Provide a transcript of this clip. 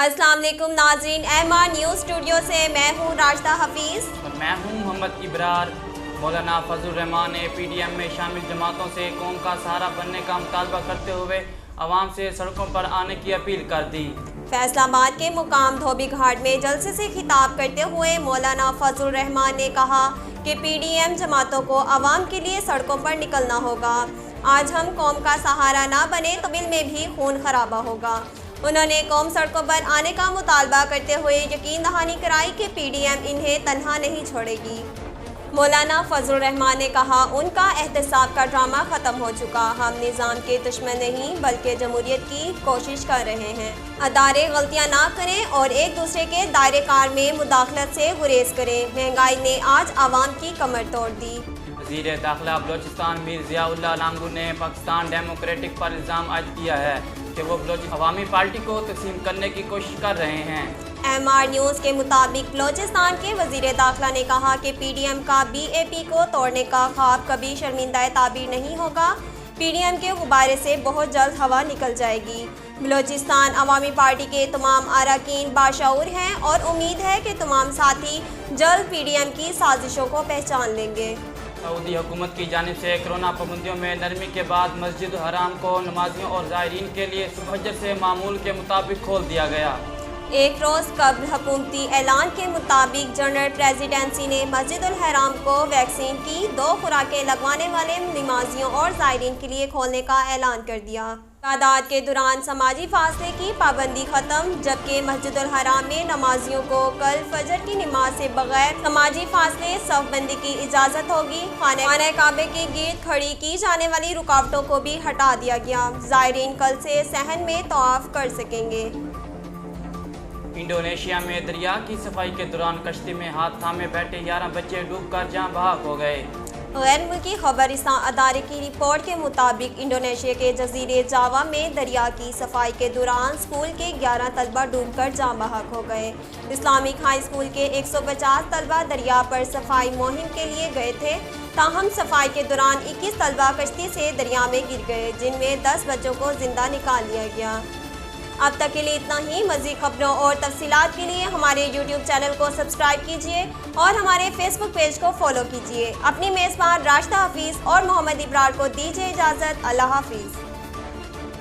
अस्सलाम वालेकुम नाज़रीन, MR न्यूज़ स्टूडियो से मैं हूँ राशिदा हफीज़ और मैं हूँ मोहम्मद इब्रार। मौलाना फजल रहमान ने PDM में शामिल जमातों से कौम का सहारा बनने का मुतालबा करते हुए आवाम से सड़कों पर आने की अपील कर दी। फैसलाबाद के मुकाम धोबी घाट में जलसे से खिताब करते हुए मौलाना फजल रहमान ने कहा कि PDM जमातों को आवाम के लिए सड़कों पर निकलना होगा। आज हम कौम का सहारा ना बने तो बिल में भी खून खराबा होगा। उन्होंने कौम सड़कों पर आने का मुतालबा करते हुए यकीन दहानी कराई कि PDM इन्हें तन्हा नहीं छोड़ेगी। मौलाना फजल रहमान ने कहा, उनका एहतसाब का ड्रामा ख़त्म हो चुका। हम निज़ाम के दुश्मन नहीं बल्कि जमहूरियत की कोशिश कर रहे हैं। अदारे गलतियां ना करें और एक दूसरे के दायरे कार में मुदाखलत से गुरेज करें। महंगाई ने आज आवाम की कमर तोड़ दी। वज़ीर दाखिला बलोचिस्तान मीर ज़ियाउल्लाह लांगू ने पाकिस्तान डेमोक्रेटिक पर इल्ज़ाम आयद किया है कि वो बलोच अवामी पार्टी को तकसीम करने की कोशिश कर रहे हैं। MR न्यूज़ के मुताबिक बलोचिस्तान के वज़ीर दाखिला ने कहा कि PDM का BAP को तोड़ने का ख्वाब कभी शर्मिंदा ताबीर नहीं होगा। PDM के गुब्बारे से बहुत जल्द हवा निकल जाएगी। बलोचिस्तान अवामी पार्टी के तमाम अरकान बाशऊर हैं और उम्मीद है कि तमाम साथी जल्द PDM की साजिशों को पहचान लेंगे। सऊदी हुकूमत की जानिब से कोरोना पाबंदियों में नरमी के बाद मस्जिद हराम को नमाजियों और ज़ायरीन के लिए सुबह फजर से मामूल के मुताबिक खोल दिया गया। एक रोज़ कबल हुकूमती ऐलान के मुताबिक जनरल प्रेसिडेंसी ने मस्जिदुल हराम को वैक्सीन की 2 खुराकें लगवाने वाले नमाजियों और ज़ायरीन के लिए खोलने का ऐलान कर दिया। तादाद के दौरान समाजी फासले की पाबंदी ख़त्म, जबकि मस्जिदुल हराम में नमाजियों को कल फजर की नमाज से बगैर समाजी फासले सफ़बंदी की इजाज़त होगी। खाने काबे के गिर्द खड़ी की जाने वाली रुकावटों को भी हटा दिया गया। ज़ायरीन कल से सहन में तवाफ़ कर सकेंगे। इंडोनेशिया में दरिया की सफाई के दौरान कश्ती में हाथ थामे बैठे 11 बच्चे डूबकर जाँ बहक हो गए। गैर मुल्की खबरिस्तान अदारे की रिपोर्ट के मुताबिक इंडोनेशिया के जजीरे जावा में दरिया की सफाई के दौरान स्कूल के 11 तलबा डूबकर जाँ बहक हो गए। इस्लामिक हाई स्कूल के 150 तलबा दरिया पर सफाई मुहिम के लिए गए थे, ताहम सफाई के दौरान 21 तलबा कश्ती से दरिया में गिर गए, जिनमें 10 बच्चों को जिंदा निकाल लिया गया। अब तक के लिए इतना ही। मज़ीद खबरों और तफसीलात के लिए हमारे YouTube चैनल को सब्सक्राइब कीजिए और हमारे Facebook पेज को फॉलो कीजिए। अपनी मेज़बान राशिदा हफीज़ और मोहम्मद इब्रार को दीजिए इजाज़त। अल्लाह हाफिज़।